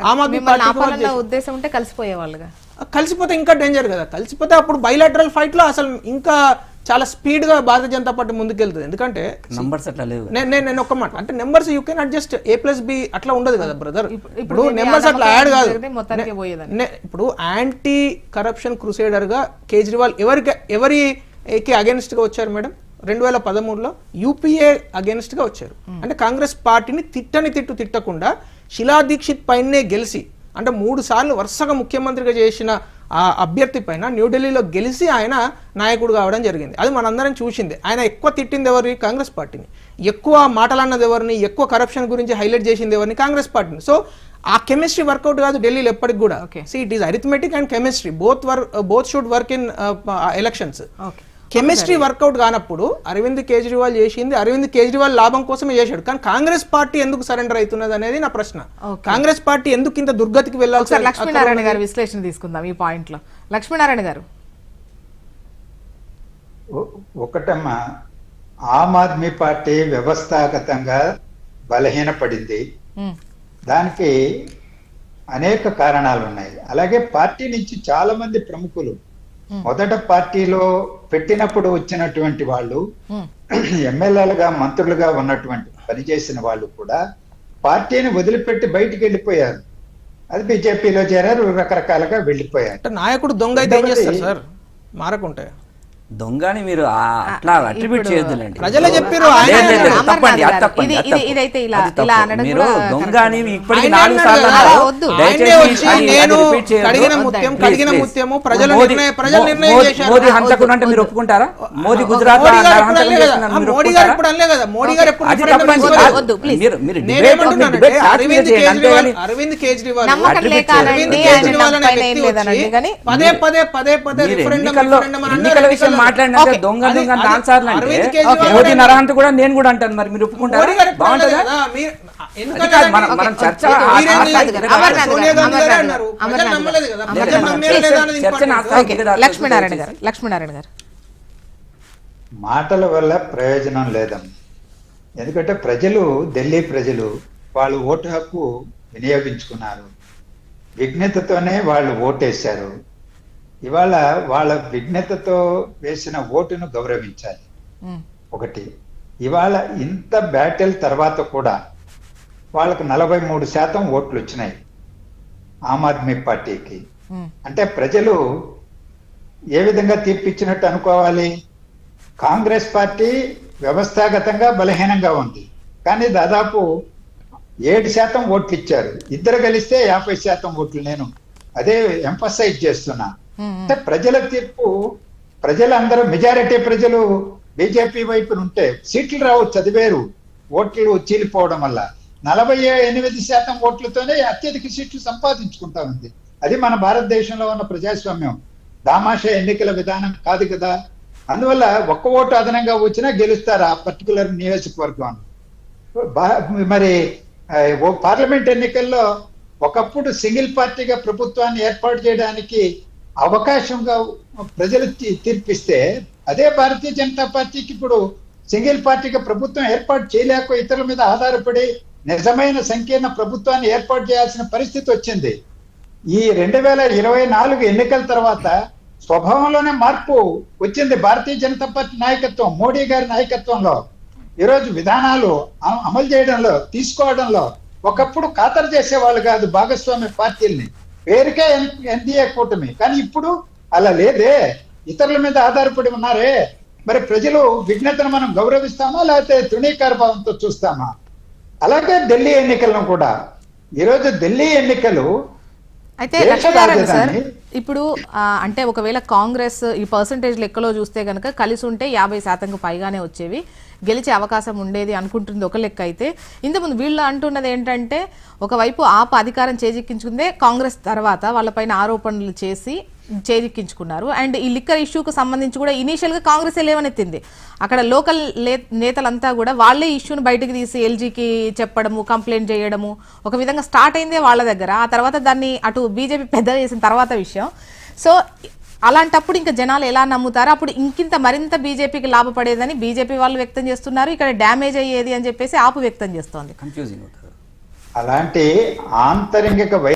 Aam Aadmi party ఉద్దేశం ఉంటే కలిసిపోయేవాళ్ళుగా, కలిసిపోతే ఇంకా డేంజర్ కదా. కలిసిపోతే అప్పుడు బైలాటరల్ ఫైట్ లో అసలు ఇంకా చాలా స్పీడ్ గా భారతీయ జనతా పార్టీ ముందుకెళ్తుంది. ఎందుకంటే నంబర్స్ అట్లా లేవు. నేను ఒక్క మాట అంటే numbers you can adjust A+B అట్లా ఉండదు కదా బ్రదర్. ఇప్పుడు నెంబర్స్ అట్లా యాడ్ కాదు. ఇప్పుడు యాంటీ కరప్షన్ క్రూసేడర్ గా కేజ్రీవాల్ ఎవరికి అగేన్స్ట్ గా వచ్చారు మేడం? 2013లో యూపీఏ అగేన్స్ట్ గా వచ్చారు. అంటే కాంగ్రెస్ పార్టీని తిట్టకుండా శిలా దీక్షిత్ పైనే గెలిచి, అంటే 3 సార్లు వరుసగా ముఖ్యమంత్రిగా చేసిన ఆ అభ్యర్థి పైన న్యూఢిల్లీలో గెలిచి ఆయన నాయకుడు కావడం జరిగింది. అది మనందరం చూసింది. ఆయన ఎక్కువ తిట్టింది ఎవరిని? కాంగ్రెస్ పార్టీని. ఎక్కువ మాటలన్నది ఎవరిని? ఎక్కువ కరప్షన్ గురించి హైలైట్ చేసింది ఎవరిని? కాంగ్రెస్ పార్టీని. సో ఆ కెమిస్ట్రీ వర్కౌట్ కాదు ఢిల్లీలో ఎప్పటికి కూడా. It is arithmetic and chemistry, both should work in elections. Chemistry work out కానప్పుడు అరవింద్ కేజ్రీవాల్ చేసింది అరవింద్ కేజ్రీవాల్ లాభం కోసమే చేశాడు. కానీ కాంగ్రెస్ పార్టీ ఎందుకు సరెండర్ అవుతున్నది అనేది నా ప్రశ్న. కాంగ్రెస్ పార్టీ ఎందుకు ఇంత దుర్గతికి వెళ్ళాలి? లక్ష్మీనారాయణ గారు విశ్లేషణ తీసుకుందాం ఈ పాయింట్ లో. లక్ష్మీనారాయణ గారు, ఒకటమ్మా, ఆమ్ ఆద్మీ పార్టీ వ్యవస్థాగతంగా బలహీనపడింది. దానికి అనేక కారణాలు ఉన్నాయి. అలాగే పార్టీ నుంచి చాలా మంది ప్రముఖులు మొదట పార్టీలో పెట్టినప్పుడు వచ్చినటువంటి వాళ్ళు, ఎమ్మెల్యేలుగా మంత్రులుగా ఉన్నటువంటి పనిచేసిన వాళ్ళు కూడా పార్టీని వదిలిపెట్టి బయటికి వెళ్ళిపోయారు. అది బీజేపీలో చేరారు, రకరకాలుగా వెళ్ళిపోయారు. నాయకుడు దొంగ అయితే ఏం చేస్తారు సార్? మారకుంటే దొంగని మీరు అట్లా అట్రిబ్యూట్ చేయొద్దులేండి. ప్రజలే చెప్పారు తప్పండి, అది తప్పండి. మీరు దొంగని ఇప్పటికి 4 సార్లు మోదీ హంతకుడు అంటే మీరు ఒప్పుకుంటారా? మోదీ గుజరాత్ అరవింద్ కేజ్రీవాల్ ఎన్నికల విషయం మాట్లాడినాక దొంగ దొంగ ఆన్సర్లు అంటే మోదీ నరహంత కూడా నేను కూడా అంటాను. మరి మీరు ఒప్పుకుంటారా? బాగుంటుందా? మనం చర్చ లక్ష్మీనారాయణ గారు, మాటల వల్ల ప్రయోజనం లేదమ్మా. ఎందుకంటే ఢిల్లీ ప్రజలు వాళ్ళు ఓటు హక్కు వినియోగించుకున్నారు. విజ్ఞతతోనే వాళ్ళు ఓటేశారు. ఇవాళ వాళ్ళ విజ్ఞతతో వేసిన ఓటును గౌరవించాలి. ఒకటి, ఇవాళ ఇంత బ్యాటిల్ తర్వాత కూడా వాళ్ళకు 43% ఓట్లు వచ్చినాయి ఆమ్ ఆద్మీ పార్టీకి. అంటే ప్రజలు ఏ విధంగా తీర్పిచ్చినట్టు అనుకోవాలి? కాంగ్రెస్ పార్టీ వ్యవస్థాగతంగా బలహీనంగా ఉంది, కానీ దాదాపు 7% ఓట్లు ఇచ్చారు. ఇద్దరు కలిస్తే 50% ఓట్లు. నేను అదే ఎంఫసైజ్ చేస్తున్నా. అంటే ప్రజల తీర్పు, ప్రజలందరూ మెజారిటీ ప్రజలు బీజేపీ వైపున ఉంటే సీట్లు రావచ్చు, అది వేరు. ఓట్లు చీలిపోవడం వల్ల 48% ఓట్లతోనే అత్యధిక సీట్లు సంపాదించుకుంటా ఉంది. అది మన భారతదేశంలో ఉన్న ప్రజాస్వామ్యం. దామాషా ఎన్నికల విధానం కాదు కదా. అందువల్ల ఒక్క ఓటు అదనంగా వచ్చినా గెలుస్తారు ఆ పర్టికులర్ నియోజకవర్గం. మరి పార్లమెంట్ ఎన్నికల్లో ఒకప్పుడు సింగిల్ పార్టీగా ప్రభుత్వాన్ని ఏర్పాటు చేయడానికి అవకాశంగా ప్రజలు తీర్పిస్తే, అదే భారతీయ జనతా పార్టీకి ఇప్పుడు సింగిల్ పార్టీగా ప్రభుత్వం ఏర్పాటు చేయలేక ఇతరుల మీద ఆధారపడి నిజమైన సంకీర్ణ ప్రభుత్వాన్ని ఏర్పాటు చేయాల్సిన పరిస్థితి వచ్చింది. ఈ 2024 ఎన్నికల తర్వాత స్వభావంలోనే మార్పు వచ్చింది. భారతీయ జనతా పార్టీ నాయకత్వం, మోడీ గారి నాయకత్వంలో ఈరోజు విధానాలు అమలు చేయడంలో, తీసుకోవడంలో ఒకప్పుడు ఖాతరు చేసేవాళ్ళు కాదు భాగస్వామ్య పార్టీల్ని. పేరుకే ఎన్డీఏ కూటమి, కానీ ఇప్పుడు అలా లేదే. ఇతరుల మీద ఆధారపడి ఉన్నారే. మరి ప్రజలు విజ్ఞతను మనం గౌరవిస్తామా, లేకపోతే తృణీకార భావంతో చూస్తామా? అలాగే ఢిల్లీ ఎన్నికలను కూడా, ఈరోజు ఢిల్లీ ఎన్నికలు అయితే లక్ష్మీనారాయణ సార్, ఇప్పుడు అంటే ఒకవేళ కాంగ్రెస్ ఈ పర్సంటేజ్ లెక్కలో చూస్తే కనుక కలిసి ఉంటే 50%కు పైగానే వచ్చేవి, గెలిచే అవకాశం ఉండేది అనుకుంటుంది ఒక లెక్క. అయితే ఇంతకుముందు వీళ్ళు అంటున్నది ఏంటంటే, ఒకవైపు ఆప్ అధికారం చేజిక్కించుకుందే కాంగ్రెస్ తర్వాత వాళ్ళపైన ఆరోపణలు చేసి చేజిక్కించుకున్నారు. అండ్ ఈ లిక్కర్ ఇష్యూకు సంబంధించి కూడా ఇనీషియల్గా కాంగ్రెస్ లేవనెత్తింది. అక్కడ లోకల్ నేతలంతా కూడా వాళ్ళే ఇష్యూను బయటకు తీసి ఎల్జీకి చెప్పడము, కంప్లైంట్ చేయడము, ఒక విధంగా స్టార్ట్ అయిందే వాళ్ళ దగ్గర. ఆ తర్వాత దాన్ని అటు బీజేపీ పెద్ద చేసిన తర్వాత విషయం. సో అలాంటప్పుడు ఇంకా జనాలు ఎలా నమ్ముతారు? అప్పుడు ఇంకింత మరింత బీజేపీకి లాభపడేదని బీజేపీ వాళ్ళు వ్యక్తం చేస్తున్నారు, ఇక్కడ డ్యామేజ్ అయ్యేది అని చెప్పేసి ఆపు వ్యక్తం చేస్తోంది. కన్ఫ్యూజింగ్. అలాంటి ఆంతరింగిక